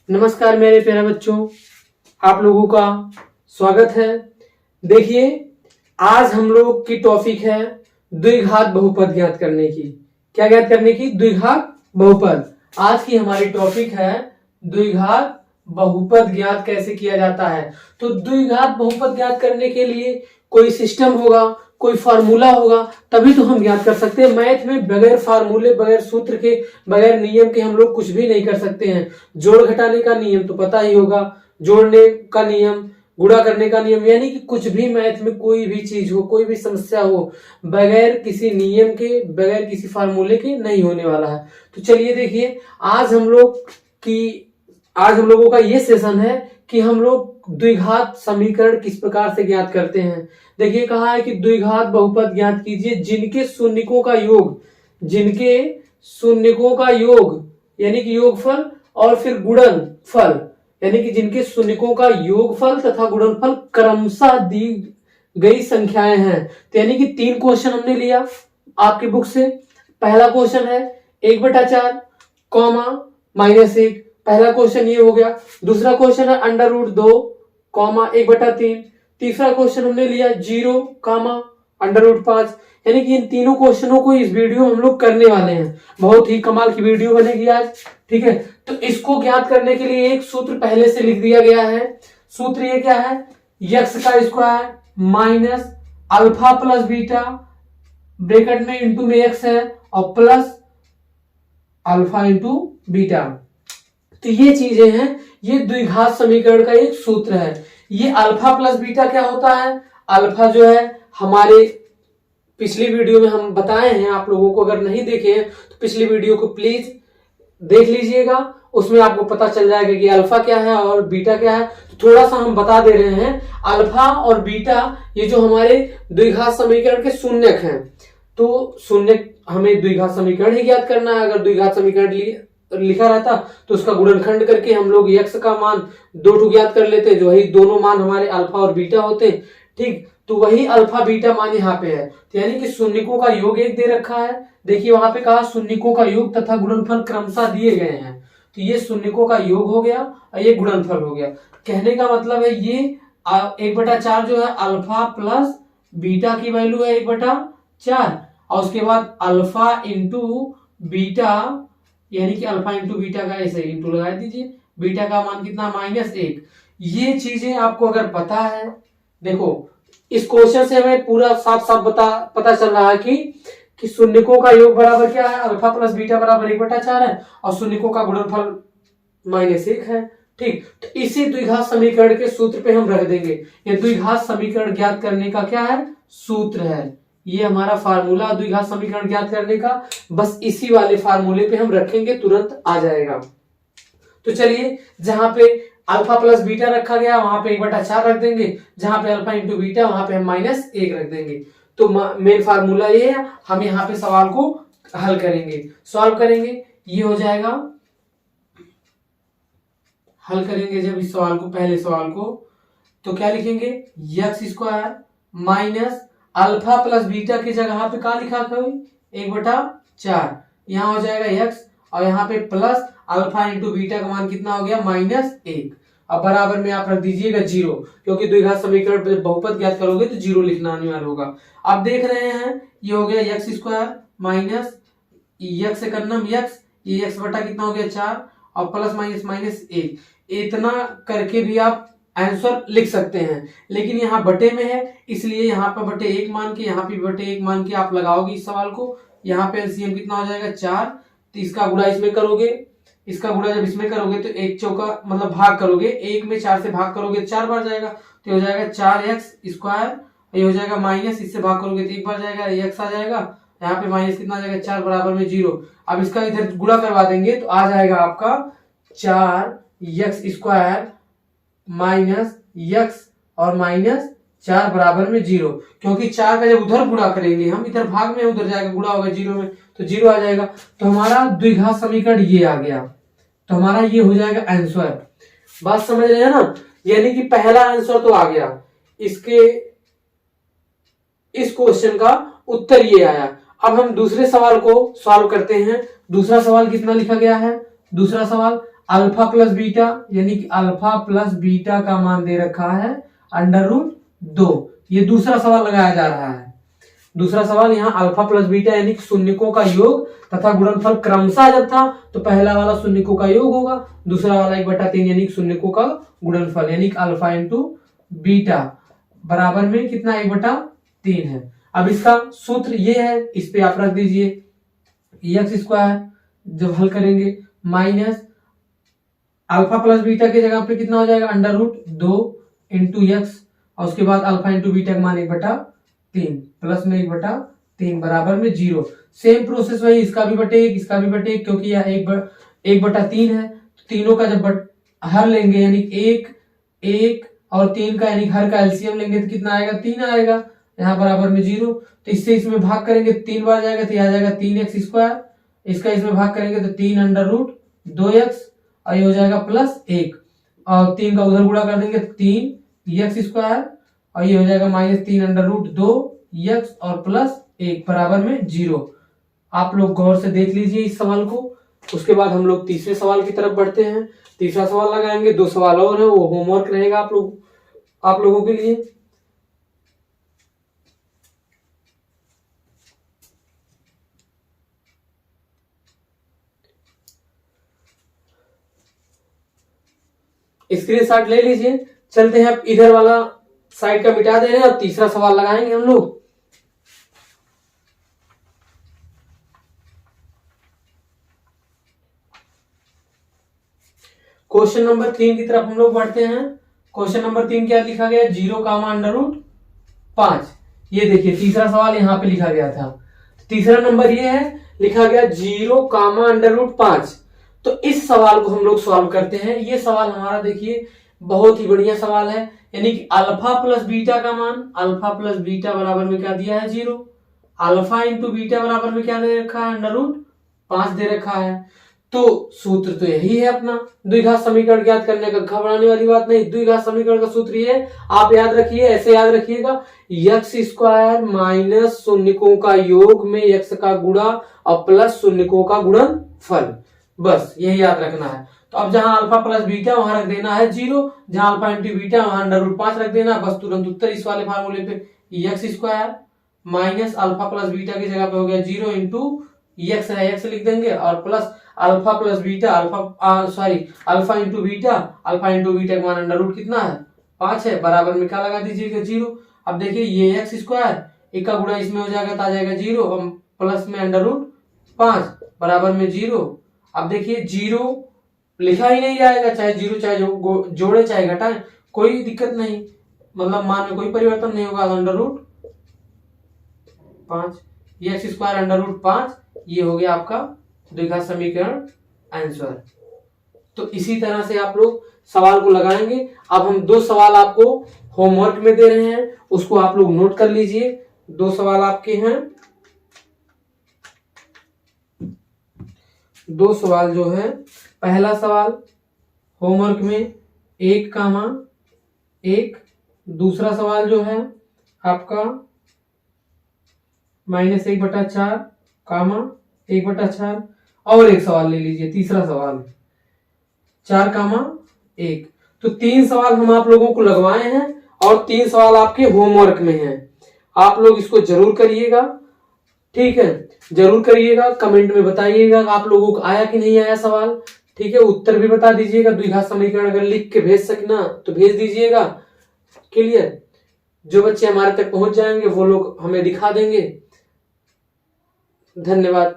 नमस्कार मेरे प्यारे बच्चों, आप लोगों का स्वागत है। देखिए, आज हम लोग की टॉपिक है द्विघात बहुपद ज्ञात करने की। क्या ज्ञात करने की? द्विघात बहुपद। आज की हमारी टॉपिक है द्विघात बहुपद ज्ञात कैसे किया जाता है। तो द्विघात बहुपद ज्ञात करने के लिए कोई सिस्टम होगा, कोई फार्मूला होगा, तभी तो हम ज्ञात कर सकते हैं। मैथ में बगैर फार्मूले, बगैर सूत्र के, बगैर नियम के हम लोग कुछ भी नहीं कर सकते हैं। जोड़ घटाने का नियम तो पता ही होगा, जोड़ने का नियम, गुणा करने का नियम, यानी कि कुछ भी मैथ में कोई भी चीज हो, कोई भी समस्या हो, बगैर किसी नियम के, बगैर किसी फार्मूले के नहीं होने वाला है। तो चलिए देखिए, आज हम लोगों का ये सेशन है कि हम लोग द्विघात समीकरण किस प्रकार से ज्ञात करते हैं। देखिए, कहा है कि द्विघात बहुपद ज्ञात कीजिए जिनके शून्यकों का योग यानी कि योगफल और फिर गुणनफल, यानी कि जिनके शून्यकों का योगफल तथा गुणनफल क्रमशः दी गई संख्याएं हैं। तो यानी कि 3 क्वेश्चन हमने लिया आपके बुक से। पहला क्वेश्चन है 1/4 कॉमा -1, पहला क्वेश्चन ये हो गया। दूसरा क्वेश्चन है √2 कॉमा 1/3। तीसरा क्वेश्चन हमने लिया 0 कामा √5। यानी कि इन तीनों क्वेश्चनों को इस वीडियो में हम लोग करने वाले हैं। बहुत ही कमाल की वीडियो बनेगी आज, ठीक है। तो इसको ज्ञात करने के लिए एक सूत्र पहले से लिख दिया गया है। सूत्र ये क्या है? x का square minus alpha plus beta, bracket में इंटू में x है, और प्लस अल्फा इंटू बीटा। तो ये चीजें हैं, ये द्विघात समीकरण का एक सूत्र है। ये अल्फा प्लस बीटा क्या होता है? अल्फा जो है, हमारे पिछली वीडियो में हम बताए हैं, आप लोगों को अगर नहीं देखे हैं तो पिछली वीडियो को प्लीज देख लीजिएगा, उसमें आपको पता चल जाएगा कि अल्फा क्या है और बीटा क्या है। तो थोड़ा सा हम बता दे रहे हैं, अल्फा और बीटा ये जो हमारे द्विघात समीकरण के शून्यक हैं। तो शून्यक हमें द्विघात समीकरण ही ज्ञात करना है। अगर द्विघात समीकरण लिखा रहता तो उसका गुणनखंड करके हम लोग x का मान 2 ज्ञात कर लेते, जो वही दोनों मान हमारे अल्फा और बीटा होते, ठीक। तो वही अल्फा बीटा मान यहाँ पे है। तो यानी कि शून्यकों का योग 1 दे रखा है। देखिए वहां पे कहा शून्यकों का योग तथा गुणनफल क्रमशः दिए गए हैं। तो ये शून्यकों का योग हो गया और ये गुणनफल हो गया। कहने का मतलब है ये 1/4 जो है अल्फा प्लस बीटा की वैल्यू है 1/4, और उसके बाद अल्फा इंटू बीटा, यानी कि अल्फा इंटू बीटा का ऐसे इंटू लगा दीजिए, बीटा का मान कितना? -1। ये चीजें आपको अगर पता है, देखो इस क्वेश्चन से हमें पूरा साफ साफ पता चल रहा है कि शून्यकों का योग बराबर क्या है? अल्फा प्लस बीटा बराबर 1/4 है, और शून्यकों का गुणनफल -1 है, ठीक। तो इसी द्विघात समीकरण के सूत्र पे हम रख देंगे। ये द्विघात समीकरण ज्ञात करने का क्या है? सूत्र है। ये हमारा फार्मूला द्विघात समीकरण ज्ञात करने का, बस इसी वाले फार्मूले पे हम रखेंगे, तुरंत आ जाएगा। तो चलिए, जहां पे अल्फा प्लस बीटा रखा गया वहां पे 1/4 रख देंगे, जहां पे अल्फा इंटू बीटा वहां पे हम -1 रख देंगे। तो मेन फार्मूला ये है। हम यहाँ पे सवाल को हल करेंगे, सॉल्व करेंगे। ये हो जाएगा, हल करेंगे जब इस सवाल को, पहले सवाल को, तो क्या लिखेंगे? x² minus alpha plus beta की जगह पे क्या लिखा? कोई 1/4, यहाँ हो जाएगा x, और यहाँ पे प्लस अल्फा इंटू बीटा का मान कितना हो गया? -1। अब बराबर में आप रख दीजिएगा 0, क्योंकि द्विघात समीकरण पे बहुपद ज्ञात करोगे तो 0 लिखना अनिवार्य होगा। आप देख रहे हैं ये हो गया x² माइनस x से करना x, ये x बटा कितना हो गया 4, और प्लस -1। इतना करके भी आप आंसर लिख सकते हैं, लेकिन यहाँ बटे में है इसलिए यहाँ पर /1 मान के, यहाँ पे /1 मान के आप लगाओगे इस सवाल को। यहाँ पे एलसीएम कितना हो जाएगा? 4। तो इसका गुणा इसमें करोगे, इसका गुणा जब इसमें करोगे तो 1 चौका मतलब भाग करोगे, 1 में 4 से भाग करोगे तो 4 बार जाएगा, तो हो जाएगा 4x²। ये हो जाएगा माइनस, इससे भाग करोगे तो 1 बार जाएगा, x आ जाएगा, यहाँ पे माइनस कितना आ जाएगा? 4 बराबर में 0। अब इसका इधर गुणा करवा देंगे तो आ जाएगा आपका 4x² माइनस x और -4 बराबर में 0, क्योंकि 4 का जब उधर गुणा करेंगे हम, इधर भाग में उधर जाएगा, गुणा होगा 0 में तो 0 आ जाएगा। तो हमारा द्विघात समीकरण ये आ गया, तो हमारा ये हो जाएगा आंसर। बात समझ रहे हैं ना? यानी कि पहला आंसर तो आ गया, इस क्वेश्चन का उत्तर ये आया। अब हम दूसरे सवाल को सॉल्व करते हैं। दूसरा सवाल कितना लिखा गया है? दूसरा सवाल अल्फा प्लस बीटा, यानी कि अल्फा प्लस बीटा का मान दे रखा है √2। ये दूसरा सवाल लगाया जा रहा है। दूसरा सवाल यहाँ अल्फा प्लस बीटा यानी कि शून्यकों का योग तथा गुणनफल क्रमशः जब था तो पहला वाला शून्यकों का योग होगा, दूसरा वाला 1/3 यानी कि शून्यकों का गुणनफल, यानी कि अल्फा इंटू बीटा बराबर में कितना 1/3 है। अब इसका सूत्र ये है, इस पे आप रख दीजिए x² जब हल करेंगे माइनस अल्फा प्लस बीटा की जगह पे कितना हो जाएगा √2 इंटू एक्स, और उसके बाद अल्फा इंटू बीटा का मान 1/3 प्लस में 1/3 बराबर में 0। सेम प्रोसेस वही, इसका भी बटे 1, इसका भी बटे 1, क्योंकि यह 1/3 है। तो तीनों का जब हर लेंगे यानी 1 और 3 का यानी हर का एलसीएम लेंगे तो कितना आएगा 3 आएगा, यहाँ बराबर में 0। तो इससे इसमें भाग करेंगे 3 बार जाएगा तो आ जाएगा 3x², इसका इसमें भाग करेंगे तो 3√2x, और ये हो जाएगा +1, और 3 का उधर गुणा कर देंगे 3x², और ये हो जाएगा -3√2x और +1 बराबर में 0। आप लोग गौर से देख लीजिए इस सवाल को। उसके बाद हम लोग तीसरे सवाल की तरफ बढ़ते हैं। तीसरा सवाल लगाएंगे, 2 सवाल और है, वो होमवर्क रहेगा आप लोगों के लिए। स्क्रीनशॉट ले लीजिए। चलते हैं इधर वाला साइड का मिटा दे रहे हैं और तीसरा सवाल लगाएंगे हम लोग। क्वेश्चन नंबर 3 की तरफ हम लोग बढ़ते हैं। क्वेश्चन नंबर 3 क्या लिखा गया, 0, √5। ये देखिए तीसरा सवाल यहाँ पे लिखा गया था। तीसरा नंबर ये है, लिखा गया 0, √5। तो इस सवाल को हम लोग सॉल्व करते हैं। ये सवाल हमारा देखिए बहुत ही बढ़िया सवाल है, यानी कि अल्फा प्लस बीटा का मान, अल्फा प्लस बीटा बराबर में क्या दिया है 0, अल्फा इंटू बीटा बराबर में क्या दे रखा है √5 दे रखा है। तो सूत्र तो यही है अपना, द्विघात समीकरण ज्ञात करने का, घबराने वाली बात नहीं। द्विघात समीकरण का सूत्र ये है, आप याद रखिए, ऐसे याद रखिएगा, x² माइनस शून्यकों का योग में x का गुणा और प्लस शून्यकों का गुणनफल, बस यही याद रखना है। तो अब जहां अल्फा प्लस बीटा वहां रख देना है 0, जहां अल्फा इंटू बीटा वहां √5 रख देना, बस तुरंत उत्तर इस वाले फार्मूले पे x² minus alpha plus beta की जगह पे हो गया 0 इंटू x है, x लिख देंगे, और plus alpha plus beta, alpha into beta, alpha into beta का मान √ कितना है 5 है, बराबर में क्या लगा दीजिएगा 0। अब देखिए ये x², एक का गुणा इसमें हो जाएगा तो आ जाएगा 0, और प्लस में √5 बराबर में 0। अब देखिए 0 लिखा ही नहीं जाएगा, चाहे 0 चाहे जोड़े चाहे घटाएं, कोई दिक्कत नहीं, मतलब मान में कोई परिवर्तन नहीं होगा। √5, ये x² √5, ये हो गया आपका द्विघात समीकरण आंसर। तो इसी तरह से आप लोग सवाल को लगाएंगे। अब हम 2 सवाल आपको होमवर्क में दे रहे हैं, उसको आप लोग नोट कर लीजिए। 2 सवाल आपके हैं, 2 सवाल जो है, पहला सवाल होमवर्क में 1, दूसरा सवाल जो है आपका -1/4, 1/4, और एक सवाल ले लीजिए, तीसरा सवाल 4, 1। तो 3 सवाल हम आप लोगों को लगवाए हैं और 3 सवाल आपके होमवर्क में हैं। आप लोग इसको जरूर करिएगा, ठीक है, जरूर करिएगा। कमेंट में बताइएगा आप लोगों को आया कि नहीं आया सवाल, ठीक है। उत्तर भी बता दीजिएगा, द्विघात समीकरण अगर लिख के भेज सकना तो भेज दीजिएगा। क्लियर, जो बच्चे हमारे तक पहुंच जाएंगे वो लोग हमें दिखा देंगे। धन्यवाद।